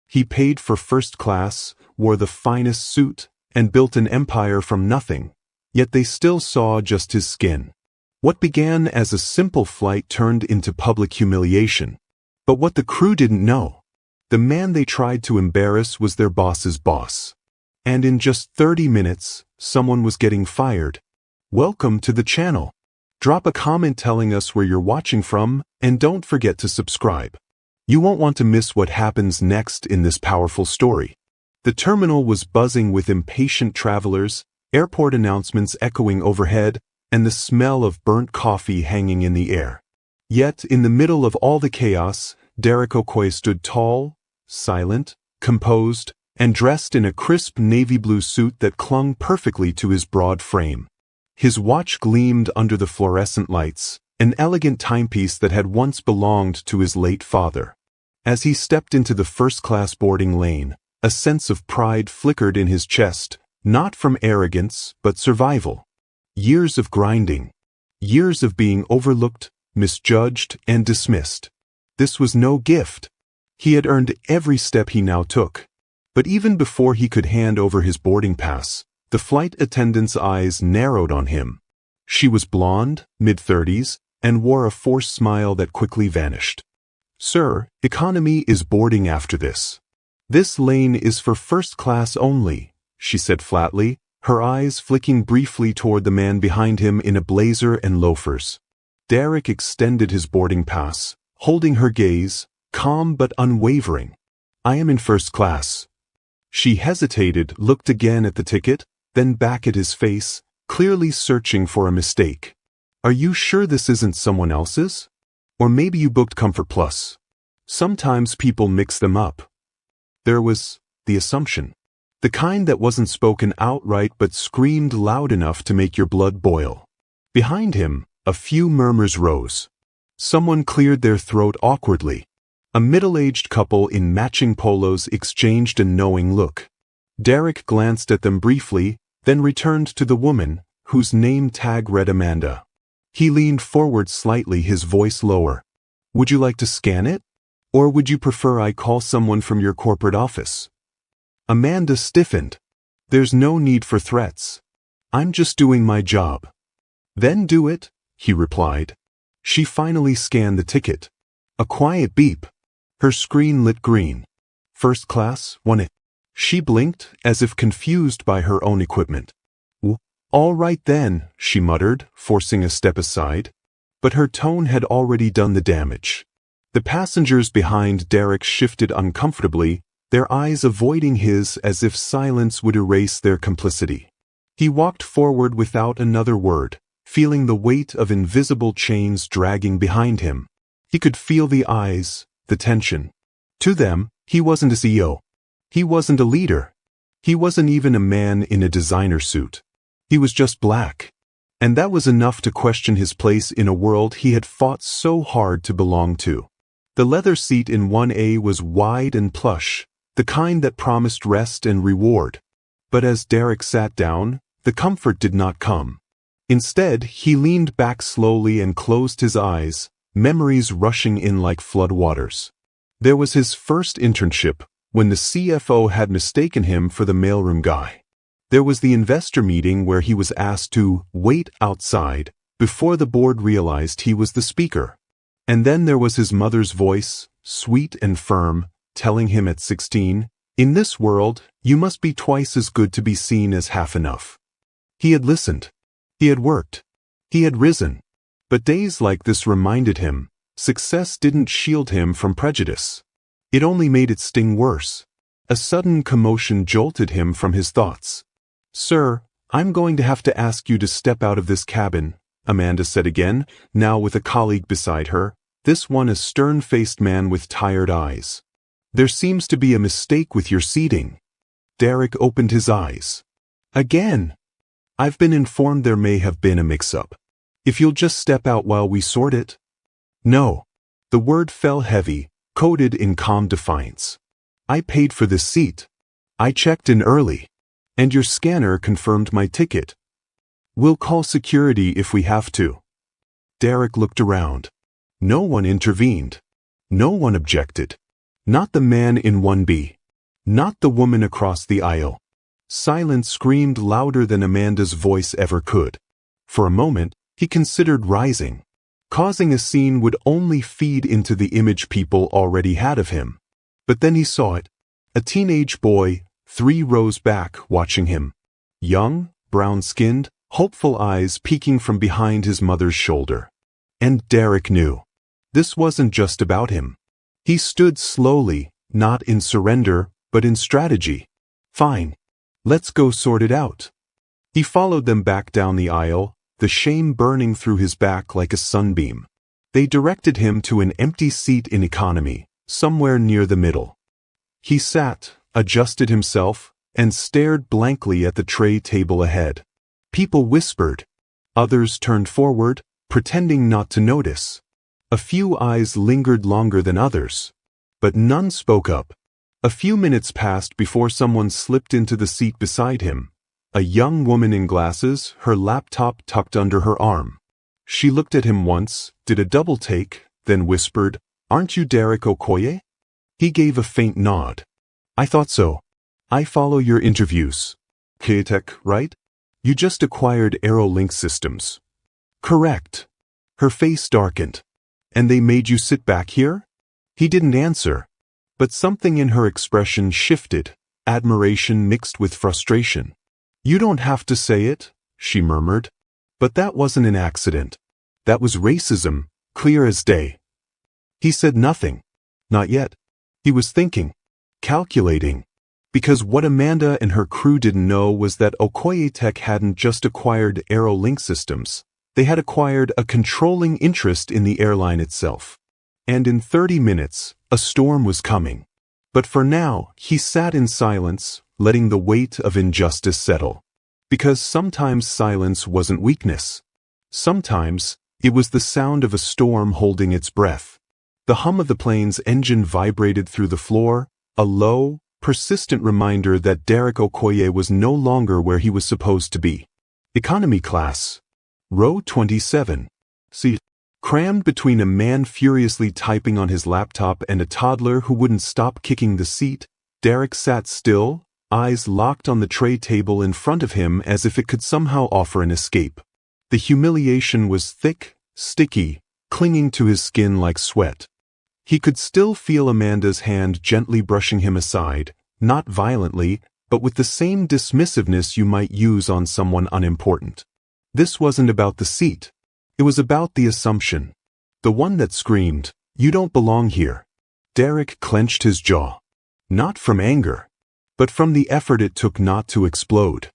He paid for first class, wore the finest suit, and built an empire from nothing, yet they still saw just his skin. What began as a simple flight turned into public humiliation. But what the crew didn't know, the man they tried to embarrass was their boss's boss. And in just 30 minutes, someone was getting fired. Welcome to the channel. Drop a comment telling us where you're watching from, and don't forget to subscribe. You won't want to miss what happens next in this powerful story. The terminal was buzzing with impatient travelers, airport announcements echoing overhead, and the smell of burnt coffee hanging in the air. Yet, in the middle of all the chaos, Derek Okoye stood tall, silent, composed, and dressed in a crisp navy blue suit that clung perfectly to his broad frame. His watch gleamed under the fluorescent lights, an elegant timepiece that had once belonged to his late father. As he stepped into the first-class boarding lane, a sense of pride flickered in his chest, not from arrogance, but survival. Years of grinding. Years of being overlooked, misjudged, and dismissed. This was no gift. He had earned every step he now took. But even before he could hand over his boarding pass, the flight attendant's eyes narrowed on him. She was blonde, mid-30s, and wore a forced smile that quickly vanished. "Sir, economy is boarding after this. This lane is for first class only," she said flatly, her eyes flicking briefly toward the man behind him in a blazer and loafers. Derek extended his boarding pass, holding her gaze, calm but unwavering. "I am in first class." She hesitated, looked again at the ticket, then back at his face, clearly searching for a mistake. "Are you sure this isn't someone else's? Or maybe you booked Comfort Plus. Sometimes people mix them up." There was the assumption. The kind that wasn't spoken outright but screamed loud enough to make your blood boil. Behind him, a few murmurs rose. Someone cleared their throat awkwardly. A middle-aged couple in matching polos exchanged a knowing look. Derek glanced at them briefly, then returned to the woman, whose name tag read Amanda. He leaned forward slightly, his voice lower. "Would you like to scan it? Or would you prefer I call someone from your corporate office?" Amanda stiffened. "There's no need for threats. I'm just doing my job." "Then do it," he replied. She finally scanned the ticket. A quiet beep. Her screen lit green. "First class, won it." She blinked, as if confused by her own equipment. "All right then," she muttered, forcing a step aside. But her tone had already done the damage. The passengers behind Derek shifted uncomfortably, their eyes avoiding his as if silence would erase their complicity. He walked forward without another word, feeling the weight of invisible chains dragging behind him. He could feel the eyes, the tension. To them, he wasn't a CEO. He wasn't a leader. He wasn't even a man in a designer suit. He was just black. And that was enough to question his place in a world he had fought so hard to belong to. The leather seat in 1A was wide and plush, the kind that promised rest and reward. But as Derek sat down, the comfort did not come. Instead, he leaned back slowly and closed his eyes, memories rushing in like floodwaters. There was his first internship, when the CFO had mistaken him for the mailroom guy. There was the investor meeting where he was asked to wait outside before the board realized he was the speaker. And then there was his mother's voice, sweet and firm, telling him at 16, "In this world, you must be twice as good to be seen as half enough." He had listened. He had worked. He had risen. But days like this reminded him, success didn't shield him from prejudice. It only made it sting worse. A sudden commotion jolted him from his thoughts. "Sir, I'm going to have to ask you to step out of this cabin," Amanda said again, now with a colleague beside her, this one a stern-faced man with tired eyes. "There seems to be a mistake with your seating." Derek opened his eyes. "Again? I've been informed there may have been a mix-up. If you'll just step out while we sort it." "No." The word fell heavy, coded in calm defiance. "I paid for this seat. I checked in early. And your scanner confirmed my ticket. We'll call security if we have to." Derek looked around. No one intervened. No one objected. Not the man in 1B. Not the woman across the aisle. Silence screamed louder than Amanda's voice ever could. For a moment, he considered rising. Causing a scene would only feed into the image people already had of him. But then he saw it. A teenage boy, 3 rows back, watching him. Young, brown-skinned, hopeful eyes peeking from behind his mother's shoulder. And Derek knew. This wasn't just about him. He stood slowly, not in surrender, but in strategy. Fine. Let's go sort it out. He followed them back down the aisle, the shame burning through his back like a sunbeam. They directed him to an empty seat in economy, somewhere near the middle. He sat, adjusted himself, and stared blankly at the tray table ahead. People whispered. Others turned forward, pretending not to notice. A few eyes lingered longer than others. But none spoke up. A few minutes passed before someone slipped into the seat beside him. A young woman in glasses, her laptop tucked under her arm. She looked at him once, did a double take, then whispered, "Aren't you Derek Okoye?" He gave a faint nod. "I thought so. I follow your interviews. K-Tech, right? You just acquired AeroLink Systems." "Correct." Her face darkened. "And they made you sit back here?" He didn't answer. But something in her expression shifted, admiration mixed with frustration. "You don't have to say it," she murmured. "But that wasn't an accident. That was racism, clear as day." He said nothing. Not yet. He was thinking. Calculating. Because what Amanda and her crew didn't know was that Okoye Tech hadn't just acquired AeroLink Systems. They had acquired a controlling interest in the airline itself. And in 30 minutes, a storm was coming. But for now, he sat in silence, letting the weight of injustice settle. Because sometimes silence wasn't weakness. Sometimes, it was the sound of a storm holding its breath. The hum of the plane's engine vibrated through the floor, a low, persistent reminder that Derek Okoye was no longer where he was supposed to be. Economy class. Row 27. Seat. Crammed between a man furiously typing on his laptop and a toddler who wouldn't stop kicking the seat, Derek sat still, eyes locked on the tray table in front of him as if it could somehow offer an escape. The humiliation was thick, sticky, clinging to his skin like sweat. He could still feel Amanda's hand gently brushing him aside, not violently, but with the same dismissiveness you might use on someone unimportant. This wasn't about the seat. It was about the assumption. The one that screamed, "You don't belong here." Derek clenched his jaw. Not from anger, but from the effort it took not to explode.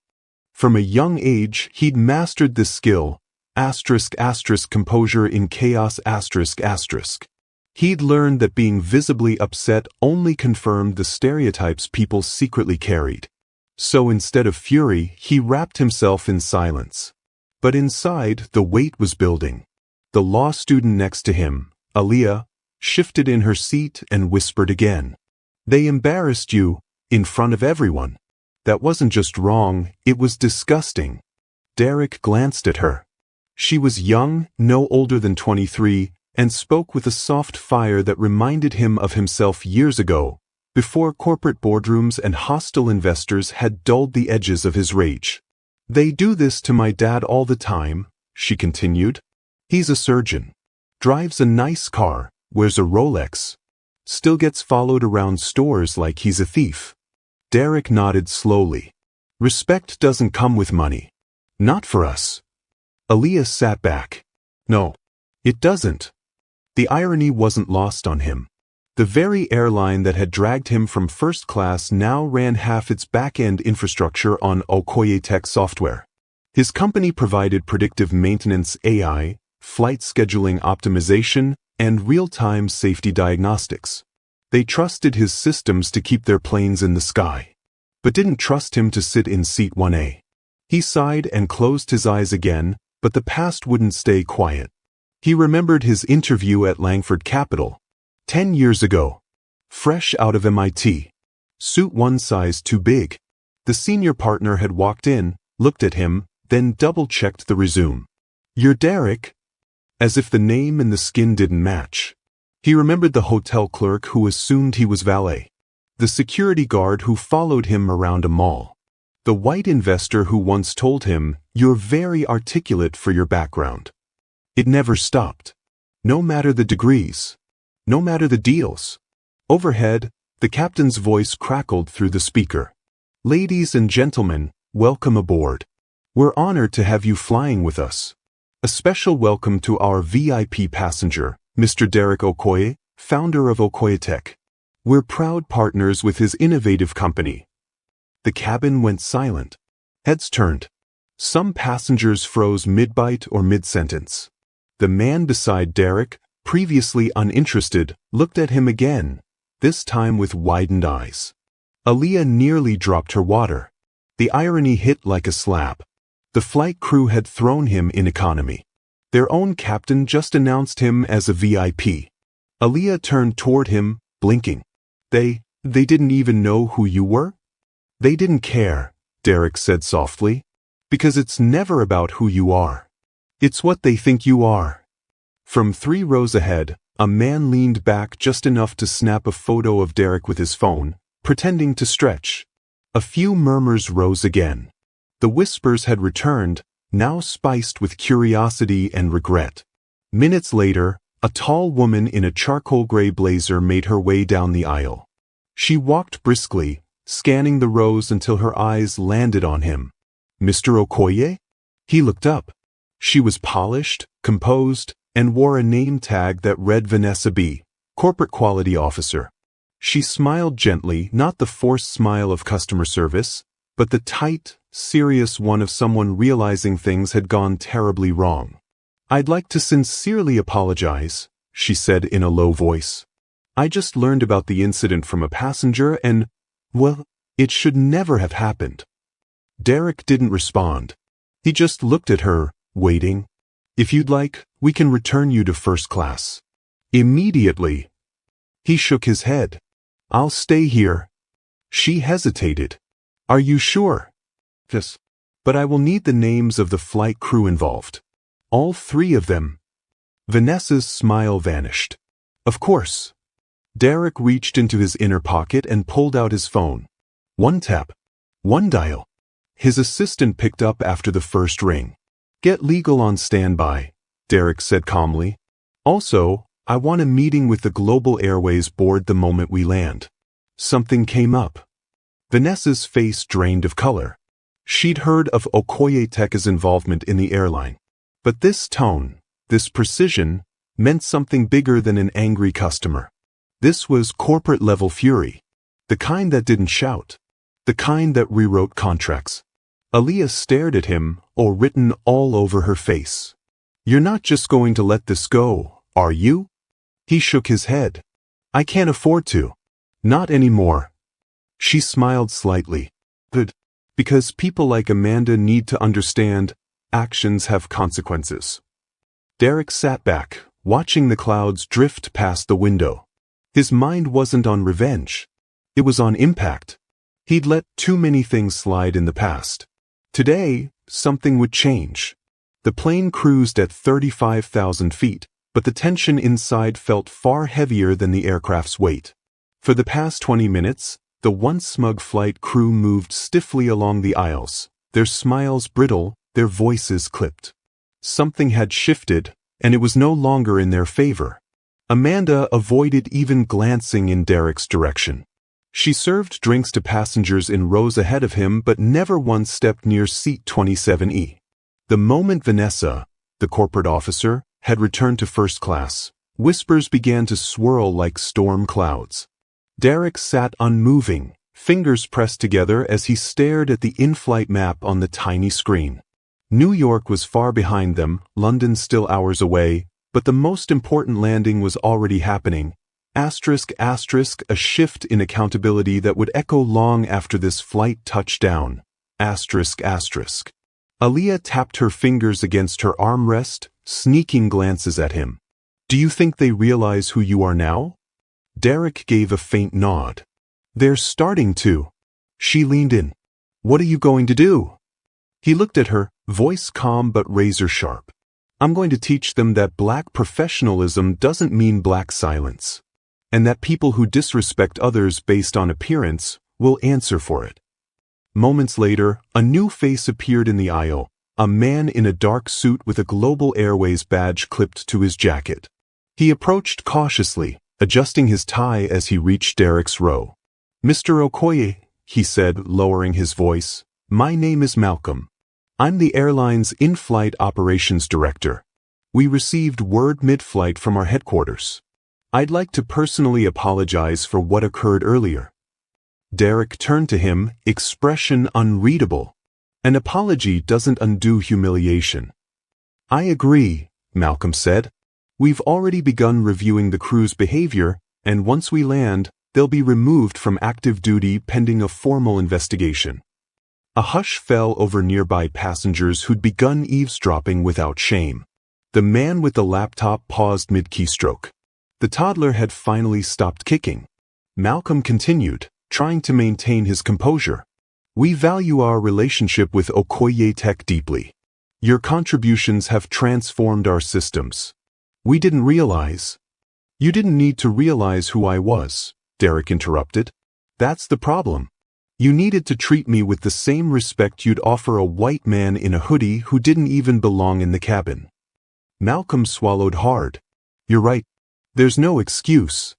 From a young age, he'd mastered this skill, *** composure in chaos ***. He'd learned that being visibly upset only confirmed the stereotypes people secretly carried. So instead of fury, he wrapped himself in silence. But inside, the weight was building. The law student next to him, Aaliyah, shifted in her seat and whispered again. "They embarrassed you, in front of everyone." That wasn't just wrong, it was disgusting. Derek glanced at her. She was young, no older than 23, and spoke with a soft fire that reminded him of himself years ago, before corporate boardrooms and hostile investors had dulled the edges of his rage. "They do this to my dad all the time," she continued. "He's a surgeon. Drives a nice car, wears a Rolex. Still gets followed around stores like he's a thief." Derek nodded slowly. "Respect doesn't come with money. Not for us." Aaliyah sat back. "No, it doesn't." The irony wasn't lost on him. The very airline that had dragged him from first class now ran half its back-end infrastructure on Okoye Tech software. His company provided predictive maintenance AI, flight scheduling optimization, and real-time safety diagnostics. They trusted his systems to keep their planes in the sky, but didn't trust him to sit in seat 1A. He sighed and closed his eyes again, but the past wouldn't stay quiet. He remembered his interview at Langford Capital. 10 years ago. Fresh out of MIT. Suit one size too big. The senior partner had walked in, looked at him, then double-checked the resume. "You're Derek?" As if the name and the skin didn't match. He remembered the hotel clerk who assumed he was valet. The security guard who followed him around a mall. The white investor who once told him, "You're very articulate for your background." It never stopped. No matter the degrees. No matter the deals. Overhead, the captain's voice crackled through the speaker. "Ladies and gentlemen, welcome aboard. We're honored to have you flying with us. A special welcome to our VIP passenger, Mr. Derek Okoye, founder of Okoye Tech. We're proud partners with his innovative company." The cabin went silent. Heads turned. Some passengers froze mid-bite or mid-sentence. The man beside Derek, previously uninterested, looked at him again, this time with widened eyes. Aaliyah nearly dropped her water. The irony hit like a slap. The flight crew had thrown him in economy. Their own captain just announced him as a VIP. Aaliyah turned toward him, blinking. They didn't even know who you were? They didn't care, Derek said softly. Because it's never about who you are. It's what they think you are. From 3 rows ahead, a man leaned back just enough to snap a photo of Derek with his phone, pretending to stretch. A few murmurs rose again. The whispers had returned, now spiced with curiosity and regret. Minutes later, a tall woman in a charcoal gray blazer made her way down the aisle. She walked briskly, scanning the rows until her eyes landed on him. "Mr. Okoye?" He looked up. She was polished, composed, and wore a name tag that read Vanessa B., Corporate Quality Officer. She smiled gently, not the forced smile of customer service, but the tight, serious one of someone realizing things had gone terribly wrong. "I'd like to sincerely apologize," she said in a low voice. "I just learned about the incident from a passenger and, well, it should never have happened." Derek didn't respond. He just looked at her, waiting. "If you'd like, we can return you to first class." Immediately. He shook his head. "I'll stay here." She hesitated. "Are you sure?" "Yes. But I will need the names of the flight crew involved. All 3 of them." Vanessa's smile vanished. "Of course." Derek reached into his inner pocket and pulled out his phone. 1 tap. 1 dial. His assistant picked up after the first ring. "Get legal on standby," Derek said calmly. "Also, I want a meeting with the Global Airways board the moment we land." Something came up. Vanessa's face drained of color. She'd heard of Okoye Tech's involvement in the airline. But this tone, this precision, meant something bigger than an angry customer. This was corporate-level fury. The kind that didn't shout. The kind that rewrote contracts. Aaliyah stared at him, or written all over her face. "You're not just going to let this go, are you?" He shook his head. "I can't afford to. Not anymore." She smiled slightly. "Good. Because people like Amanda need to understand actions have consequences." Derek sat back, watching the clouds drift past the window. His mind wasn't on revenge. It was on impact. He'd let too many things slide in the past. Today, something would change. The plane cruised at 35,000 feet, but the tension inside felt far heavier than the aircraft's weight. For the past 20 minutes, the once smug flight crew moved stiffly along the aisles, their smiles brittle, their voices clipped. Something had shifted, and it was no longer in their favor. Amanda avoided even glancing in Derek's direction. She served drinks to passengers in rows ahead of him but never once stepped near seat 27E. The moment Vanessa, the corporate officer, had returned to first class, whispers began to swirl like storm clouds. Derek sat unmoving, fingers pressed together as he stared at the in-flight map on the tiny screen. New York was far behind them, London still hours away, but the most important landing was already happening. ****, a shift in accountability that would echo long after this flight touched down. ****. Aaliyah tapped her fingers against her armrest, sneaking glances at him. "Do you think they realize who you are now?" Derek gave a faint nod. "They're starting to." She leaned in. "What are you going to do?" He looked at her, voice calm but razor sharp. "I'm going to teach them that black professionalism doesn't mean black silence." and that people who disrespect others based on appearance will answer for it. Moments later, a new face appeared in the aisle, a man in a dark suit with a Global Airways badge clipped to his jacket. He approached cautiously, adjusting his tie as he reached Derek's row. "Mr. Okoye," he said, lowering his voice, "my name is Malcolm. I'm the airline's in-flight operations director. We received word mid-flight from our headquarters. I'd like to personally apologize for what occurred earlier." Derek turned to him, expression unreadable. An apology doesn't undo humiliation. "I agree," Malcolm said. "We've already begun reviewing the crew's behavior, and once we land, they'll be removed from active duty pending a formal investigation." A hush fell over nearby passengers who'd begun eavesdropping without shame. The man with the laptop paused mid-keystroke. The toddler had finally stopped kicking. Malcolm continued, trying to maintain his composure. "We value our relationship with Okoye Tech deeply. Your contributions have transformed our systems. We didn't realize—" "You didn't need to realize who I was," Derek interrupted. "That's the problem. You needed to treat me with the same respect you'd offer a white man in a hoodie who didn't even belong in the cabin." Malcolm swallowed hard. "You're right. There's no excuse."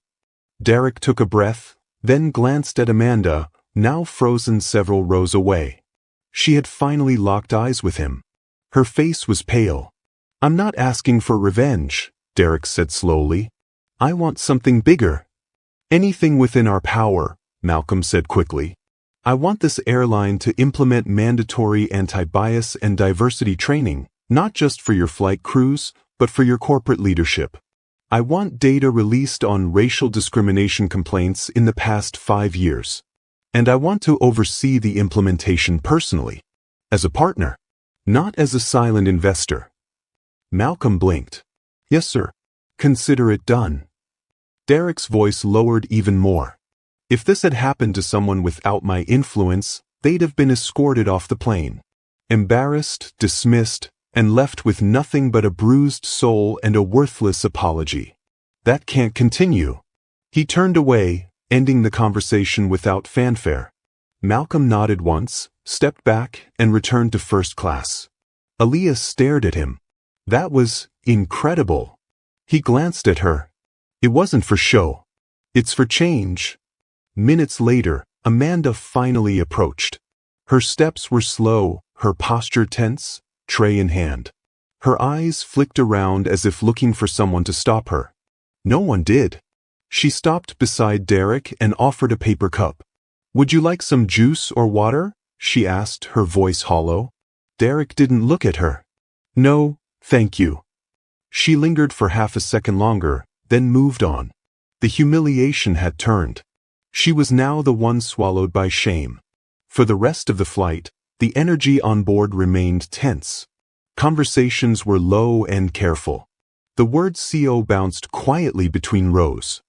Derek took a breath, then glanced at Amanda, now frozen several rows away. She had finally locked eyes with him. Her face was pale. "I'm not asking for revenge," Derek said slowly. "I want something bigger." "Anything within our power," Malcolm said quickly. "I want this airline to implement mandatory anti-bias and diversity training, not just for your flight crews, but for your corporate leadership. I want data released on racial discrimination complaints in the past 5 years. And I want to oversee the implementation personally, as a partner, not as a silent investor." Malcolm blinked. "Yes, sir. Consider it done." Derek's voice lowered even more. "If this had happened to someone without my influence, they'd have been escorted off the plane. Embarrassed, dismissed, and left with nothing but a bruised soul and a worthless apology. That can't continue." He turned away, ending the conversation without fanfare. Malcolm nodded once, stepped back, and returned to first class. Aaliyah stared at him. That was incredible. He glanced at her. "It wasn't for show. It's for change." Minutes later, Amanda finally approached. Her steps were slow, her posture tense, tray in hand. Her eyes flicked around as if looking for someone to stop her. No one did. She stopped beside Derek and offered a paper cup. "Would you like some juice or water?" she asked, her voice hollow. Derek didn't look at her. "No, thank you." She lingered for half a second longer, then moved on. The humiliation had turned. She was now the one swallowed by shame. For the rest of the flight, the energy on board remained tense. Conversations were low and careful. The word CO bounced quietly between rows.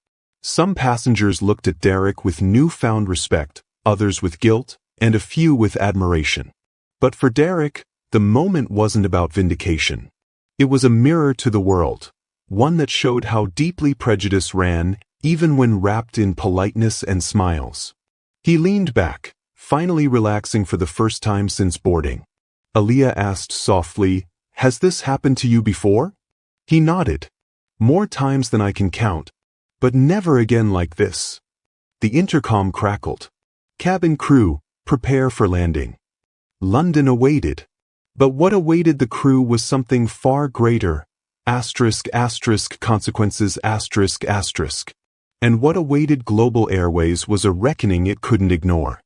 Some passengers looked at Derek with newfound respect, others with guilt, and a few with admiration. But for Derek, the moment wasn't about vindication. It was a mirror to the world, one that showed how deeply prejudice ran, even when wrapped in politeness and smiles. He leaned back, finally relaxing for the first time since boarding. Aaliyah asked softly, "Has this happened to you before?" He nodded. "More times than I can count, but never again like this." The intercom crackled. "Cabin crew, prepare for landing." London awaited. But what awaited the crew was something far greater. Consequences. And what awaited Global Airways was a reckoning it couldn't ignore.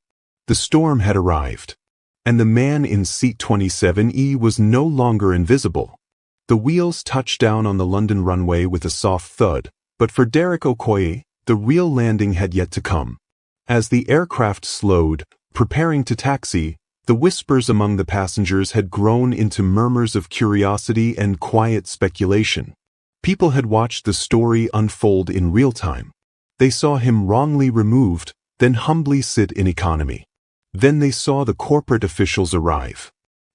The storm had arrived. And the man in seat 27E was no longer invisible. The wheels touched down on the London runway with a soft thud, but for Derek Okoye, the real landing had yet to come. As the aircraft slowed, preparing to taxi, the whispers among the passengers had grown into murmurs of curiosity and quiet speculation. People had watched the story unfold in real time. They saw him wrongly removed, then humbly sit in economy. Then they saw the corporate officials arrive.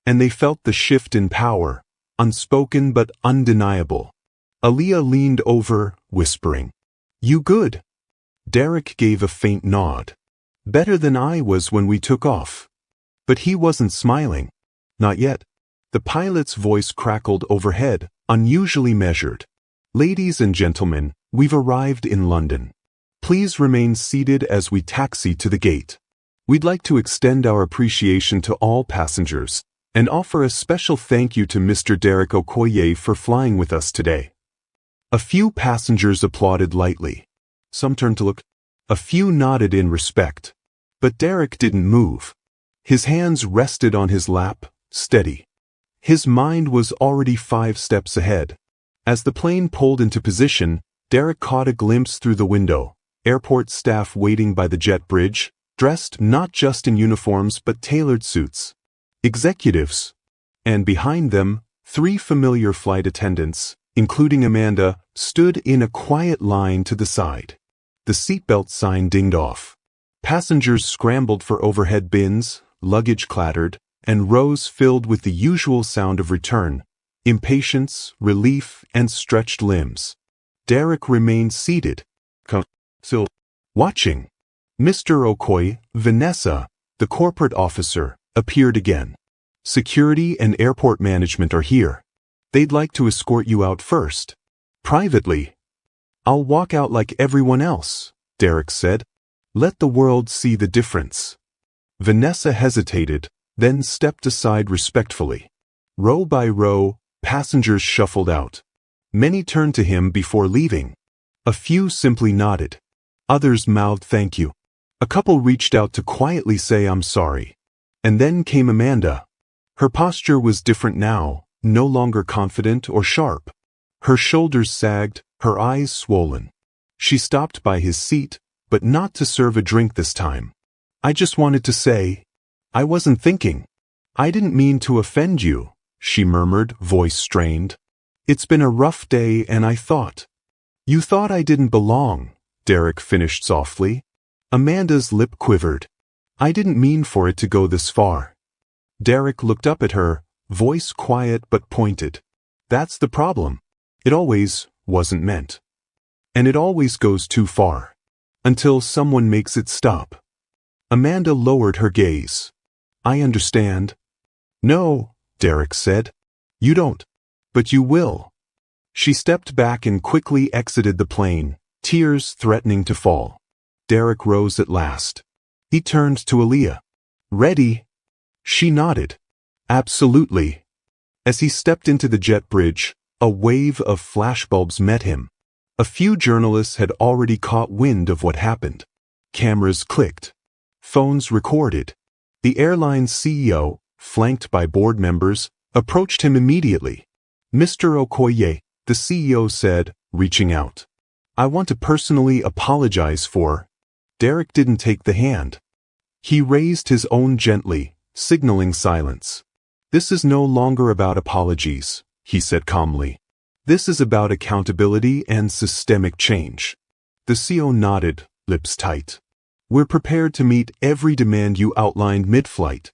And they felt the shift in power, unspoken but undeniable. Aaliyah leaned over, whispering, "You good?" Derek gave a faint nod. Better than I was when we took off. But he wasn't smiling. Not yet. The pilot's voice crackled overhead, unusually measured. Ladies and gentlemen, we've arrived in London. Please remain seated as we taxi to the gate. We'd like to extend our appreciation to all passengers and offer a special thank you to Mr. Derek Okoye for flying with us today. A few passengers applauded lightly. Some turned to look. A few nodded in respect. But Derek didn't move. His hands rested on his lap, steady. His mind was already 5 steps ahead. As the plane pulled into position, Derek caught a glimpse through the window. Airport staff waiting by the jet bridge, dressed not just in uniforms but tailored suits. Executives. And behind them, 3 familiar flight attendants, including Amanda, stood in a quiet line to the side. The seatbelt sign dinged off. Passengers scrambled for overhead bins, luggage clattered, and rows filled with the usual sound of return, impatience, relief, and stretched limbs. Derek remained seated, still watching. Mr. Okoye, Vanessa, the corporate officer, appeared again. Security and airport management are here. They'd like to escort you out first. Privately. I'll walk out like everyone else, Derek said. Let the world see the difference. Vanessa hesitated, then stepped aside respectfully. Row by row, passengers shuffled out. Many turned to him before leaving. A few simply nodded. Others mouthed thank you. A couple reached out to quietly say I'm sorry. And then came Amanda. Her posture was different now, no longer confident or sharp. Her shoulders sagged, her eyes swollen. She stopped by his seat, but not to serve a drink this time. I just wanted to say, I wasn't thinking. I didn't mean to offend you, she murmured, voice strained. It's been a rough day and I thought. You thought I didn't belong, Derek finished softly. Amanda's lip quivered. I didn't mean for it to go this far. Derek looked up at her, voice quiet but pointed. That's the problem. It always wasn't meant. And it always goes too far. Until someone makes it stop. Amanda lowered her gaze. I understand. No, Derek said. You don't. But you will. She stepped back and quickly exited the plane, tears threatening to fall. Derek rose at last. He turned to Aaliyah. Ready? She nodded. Absolutely. As he stepped into the jet bridge, a wave of flashbulbs met him. A few journalists had already caught wind of what happened. Cameras clicked. Phones recorded. The airline's CEO, flanked by board members, approached him immediately. Mr. Okoye, the CEO said, reaching out. I want to personally apologize for. Derek didn't take the hand. He raised his own gently, signaling silence. This is no longer about apologies, he said calmly. This is about accountability and systemic change. The CEO nodded, lips tight. We're prepared to meet every demand you outlined mid-flight.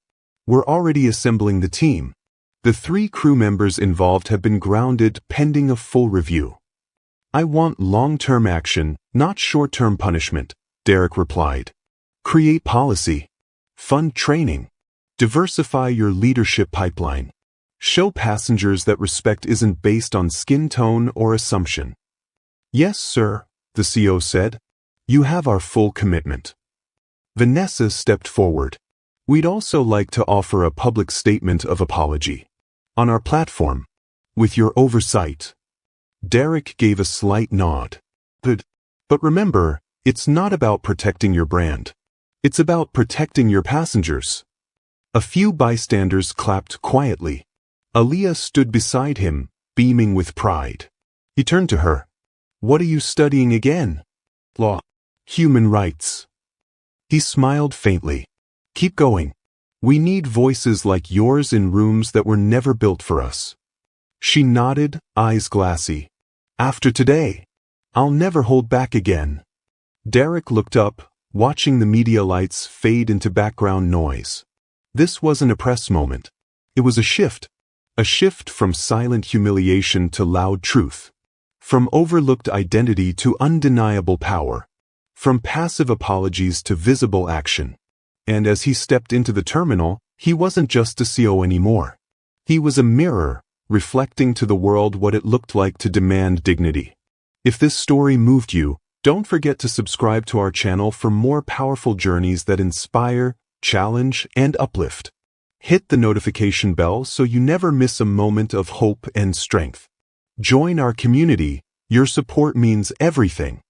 We're already assembling the team. The 3 crew members involved have been grounded pending a full review. I want long-term action, not short-term punishment, Derek replied. Create policy. Fund training. Diversify your leadership pipeline. Show passengers that respect isn't based on skin tone or assumption. Yes, sir, the CEO said. You have our full commitment. Vanessa stepped forward. We'd also like to offer a public statement of apology. On our platform. With your oversight. Derek gave a slight nod. But remember, it's not about protecting your brand. It's about protecting your passengers. A few bystanders clapped quietly. Aaliyah stood beside him, beaming with pride. He turned to her. What are you studying again? Law. Human rights. He smiled faintly. Keep going. We need voices like yours in rooms that were never built for us. She nodded, eyes glassy. After today, I'll never hold back again. Derek looked up, watching the media lights fade into background noise. This wasn't a press moment. It was a shift. A shift from silent humiliation to loud truth. From overlooked identity to undeniable power. from passive apologies to visible action. And as he stepped into the terminal, he wasn't just a CO anymore. He was a mirror, reflecting to the world what it looked like to demand dignity. If this story moved you, don't forget to subscribe to our channel for more powerful journeys that inspire, challenge, and uplift. Hit the notification bell so you never miss a moment of hope and strength. Join our community. Your support means everything.